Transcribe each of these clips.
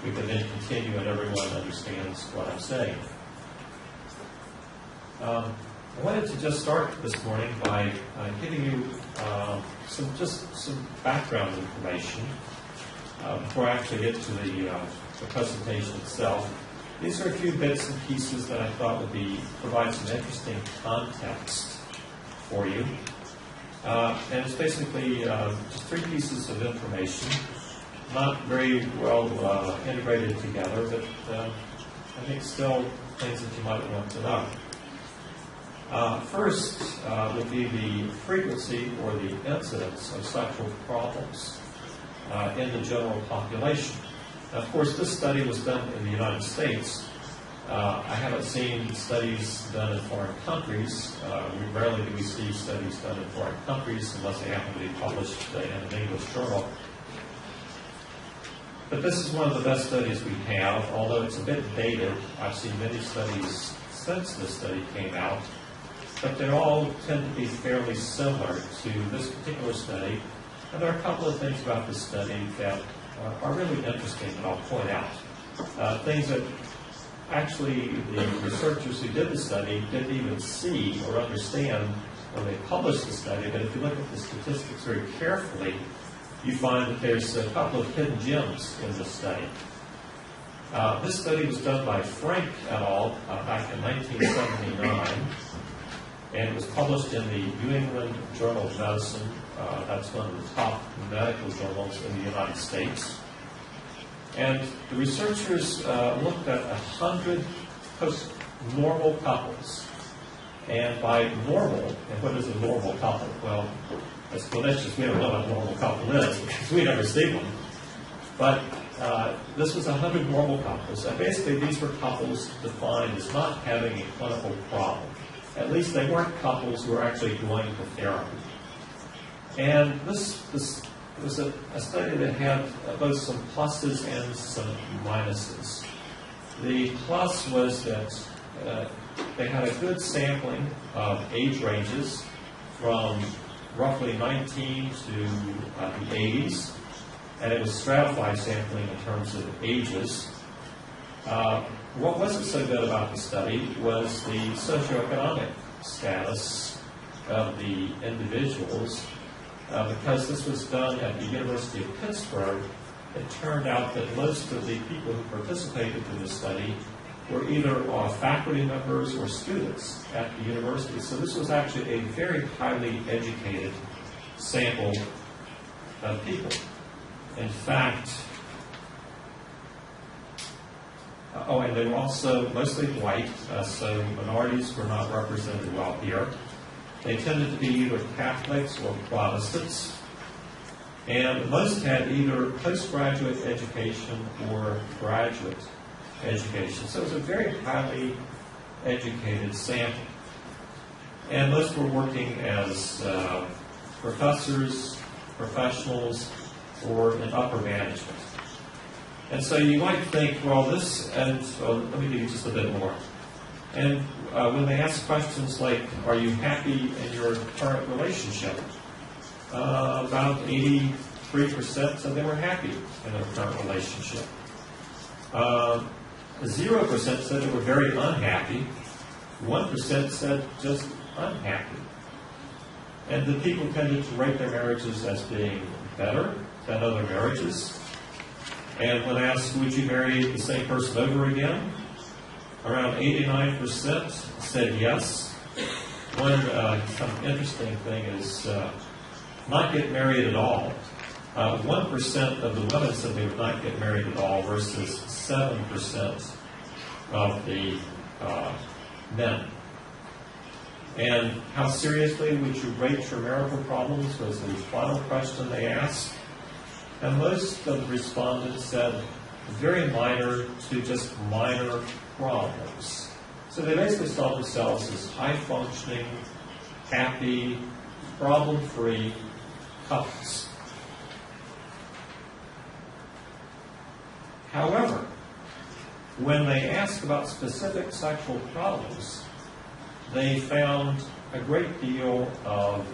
we can then continue and everyone understands what I'm saying. I wanted to just start this morning by giving you some background information before I actually get to the presentation itself. These are a few bits and pieces that I thought would provide some interesting context for you. And it's basically just three pieces of information, not very well integrated together, but I think still things that you might want to know. First would be the frequency or the incidence of sexual problems in the general population. Now, of course, this study was done in the United States. I haven't seen studies done in foreign countries. Rarely do we see studies done in foreign countries unless they happen to be published in an English journal. But this is one of the best studies we have, although it's a bit dated. I've seen many studies since this study came out, but they all tend to be fairly similar to this particular study. And there are a couple of things about this study that are really interesting that I'll point out. Things that actually the researchers who did the study didn't even see or understand when they published the study, but if you look at the statistics very carefully, you find that there's a couple of hidden gems in this study. This study was done by Frank et al. Back in 1979, and it was published in the New England Journal of Medicine. That's one of the top medical journals in the United States. And the researchers looked at 100 normal couples. And by normal, and what is a normal couple? Well, that's just, we don't know what a normal couple is because we never see one. But this was 100 normal couples. And basically, these were couples defined as not having a clinical problem. At least they weren't couples who were actually going to therapy. And this was a study that had both some pluses and some minuses. The plus was that they had a good sampling of age ranges from roughly 19 to the 80s, and it was stratified sampling in terms of ages. What wasn't so good about the study was the socioeconomic status of the individuals. Because this was done at the University of Pittsburgh, it turned out that most of the people who participated in this study were either faculty members or students at the university. So this was actually a very highly educated sample of people. In fact, and they were also mostly white, so minorities were not represented well here. They tended to be either Catholics or Protestants, and most had either postgraduate education or graduate education. So it was a very highly educated sample. And most were working as professors, professionals, or in upper management. And so you might think, well, let me give you just a bit more. And when they ask questions like, are you happy in your current relationship? About 83% said they were happy in their current relationship. 0% said they were very unhappy. 1% said just unhappy. And the people tended to rate their marriages as being better than other marriages. And when asked, would you marry the same person over again? Around 89% said yes. One kind of interesting thing is not get married at all. 1% of the women said they would not get married at all versus 7% of the men. And how seriously would you rate your marital problems was the final question they asked. And most of the respondents said very minor to just minor problems. So they basically saw themselves as high-functioning, happy, problem-free couples. However, when they asked about specific sexual problems, they found a great deal of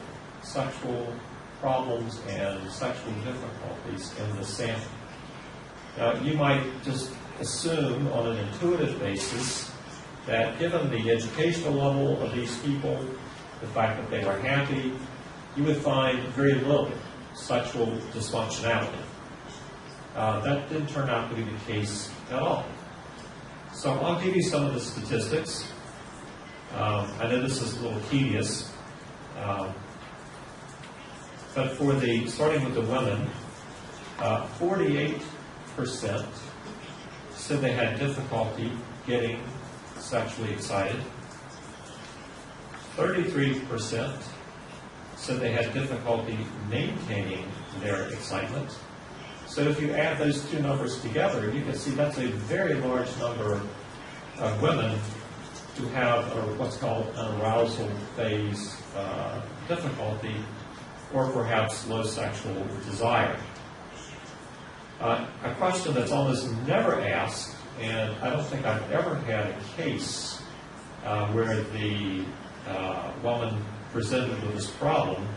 sexual problems and sexual difficulties in the sample. Now, you might just assume on an intuitive basis that given the educational level of these people, the fact that they were happy, you would find very little sexual dysfunctionality. That didn't turn out to be the case at all. So I'll give you some of the statistics. I know this is a little tedious, but starting with the women, 48% said they had difficulty getting sexually excited. 33% said they had difficulty maintaining their excitement. So if you add those two numbers together, you can see that's a very large number of women who have what's called an arousal phase difficulty, or perhaps low sexual desire. A question that's almost never asked, and I don't think I've ever had a case where the woman presented with this problem,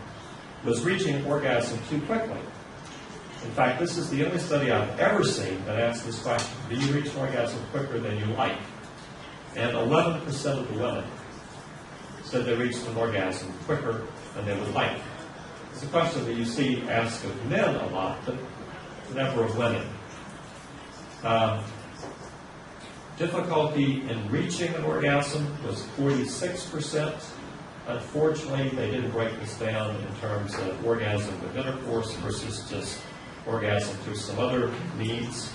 was reaching orgasm too quickly. In fact, this is the only study I've ever seen that asks this question: do you reach an orgasm quicker than you like? And 11% of the women said they reached an orgasm quicker than they would like. It's a question that you see asked of men a lot, but never of women. Difficulty in reaching an orgasm was 46%. Unfortunately, they didn't break this down in terms of orgasm with intercourse versus just orgasm through some other means.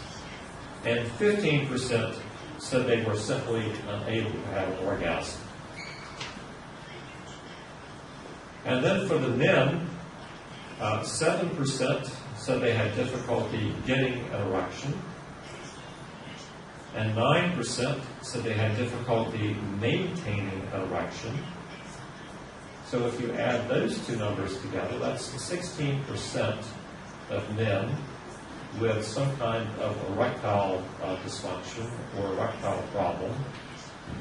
And 15% said they were simply unable to have an orgasm. And then for the men, 7% said they had difficulty getting an erection, and 9% said they had difficulty maintaining an erection. So if you add those two numbers together, that's 16% of men with some kind of erectile dysfunction or erectile problem,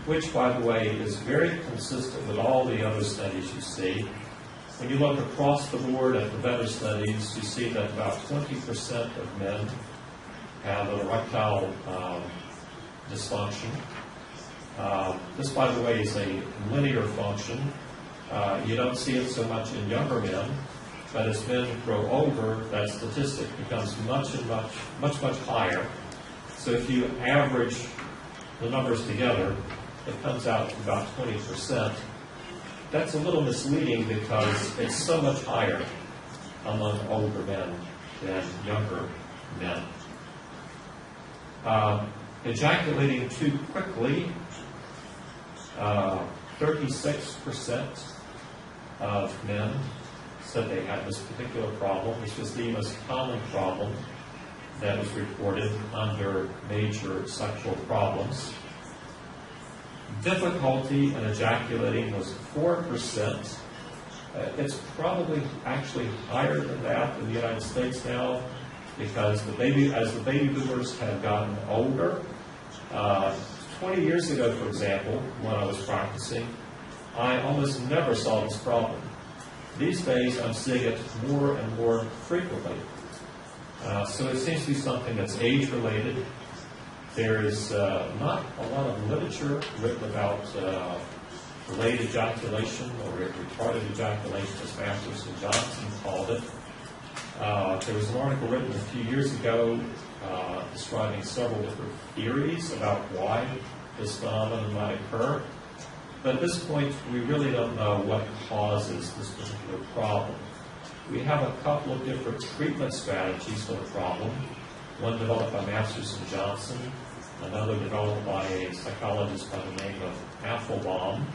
which, by the way, is very consistent with all the other studies you see. When you look across the board at the better studies, you see that about 20% of men have an erectile dysfunction. This, by the way, is a linear function. You don't see it so much in younger men, but as men grow older, that statistic becomes much higher. So if you average the numbers together, it comes out to about 20%. That's a little misleading because it's so much higher among older men than younger men. Ejaculating too quickly, 36% of men said they had this particular problem. This was the most common problem that was reported under major sexual problems. Difficulty in ejaculating was 4%. It's probably actually higher than that in the United States now, because as the baby boomers have gotten older. 20 years ago, for example, when I was practicing, I almost never saw this problem. These days, I'm seeing it more and more frequently. So it seems to be something that's age-related. There's not a lot of literature written about delayed ejaculation or retarded ejaculation, as Masters and Johnson called it. There was an article written a few years ago describing several different theories about why this phenomenon might occur. But at this point, we really don't know what causes this particular problem. We have a couple of different treatment strategies for the problem. One developed by Masters and Johnson, another developed by a psychologist by the name of Applebaum.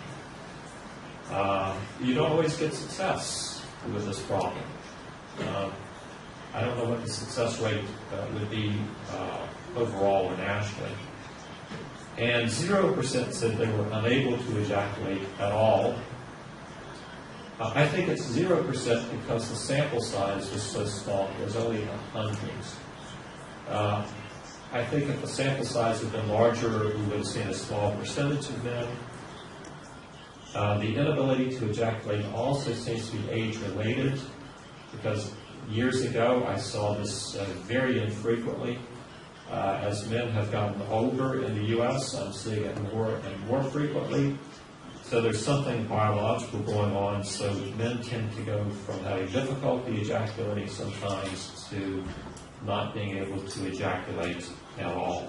You don't always get success with this problem. I don't know what the success rate would be overall or nationally. And 0% said they were unable to ejaculate at all. I think it's 0% because the sample size was so small. It was only 100. I think if the sample size had been larger, we would have seen a small percentage of men. The inability to ejaculate also seems to be age-related, because years ago I saw this very infrequently. As men have gotten older in the U.S., I'm seeing it more and more frequently. So there's something biological going on, so men tend to go from having difficulty ejaculating sometimes to not being able to ejaculate at all,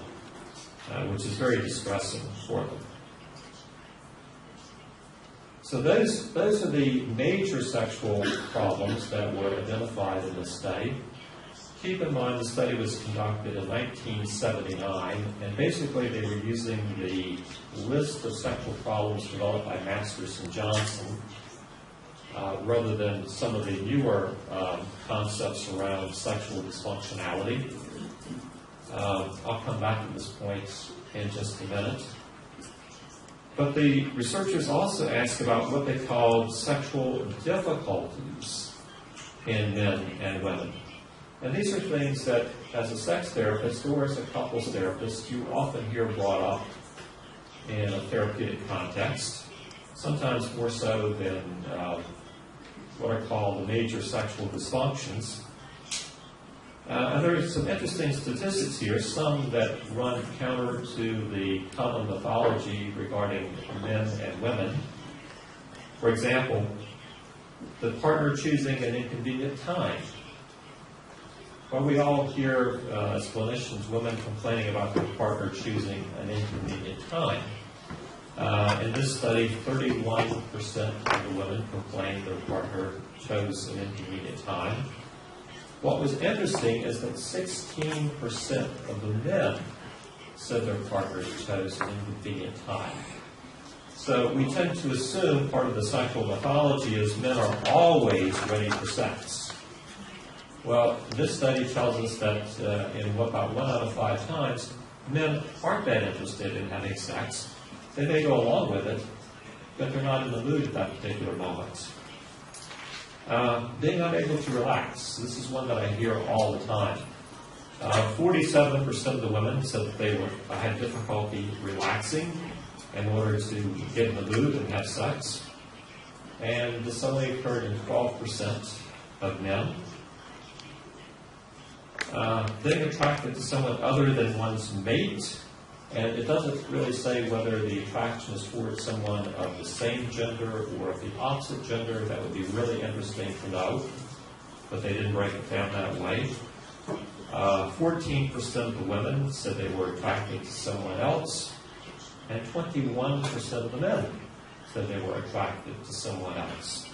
which is very distressing for them. So those are the major sexual problems that were identified in this study. Keep in mind the study was conducted in 1979, and basically they were using the list of sexual problems developed by Masters and Johnson rather than some of the newer concepts around sexual dysfunctionality. I'll come back to this point in just a minute. But the researchers also asked about what they called sexual difficulties in men and women. And these are things that, as a sex therapist or as a couples therapist, you often hear brought up in a therapeutic context, sometimes more so than what are called the major sexual dysfunctions. And there are some interesting statistics here, some that run counter to the common mythology regarding men and women. For example, the partner choosing an inconvenient time. Well, we all hear, as clinicians, women complaining about their partner choosing an inconvenient time. In this study, 31% of the women complained their partner chose an inconvenient time. What was interesting is that 16% of the men said their partner chose an inconvenient time. So we tend to assume part of the sexual mythology is men are always ready for sex. Well, this study tells us that in about 1 out of 5 times, men aren't that interested in having sex. They may go along with it, but they're not in the mood at that particular moment. Being unable to relax. This is one that I hear all the time. 47% of the women said that they had difficulty relaxing in order to get in the mood and have sex. And this only occurred in 12% of men. Being attracted to someone other than one's mate, and it doesn't really say whether the attraction is towards someone of the same gender or of the opposite gender. That would be really interesting to know, but they didn't break it down that way. 14% of the women said they were attracted to someone else, and 21% of the men said they were attracted to someone else.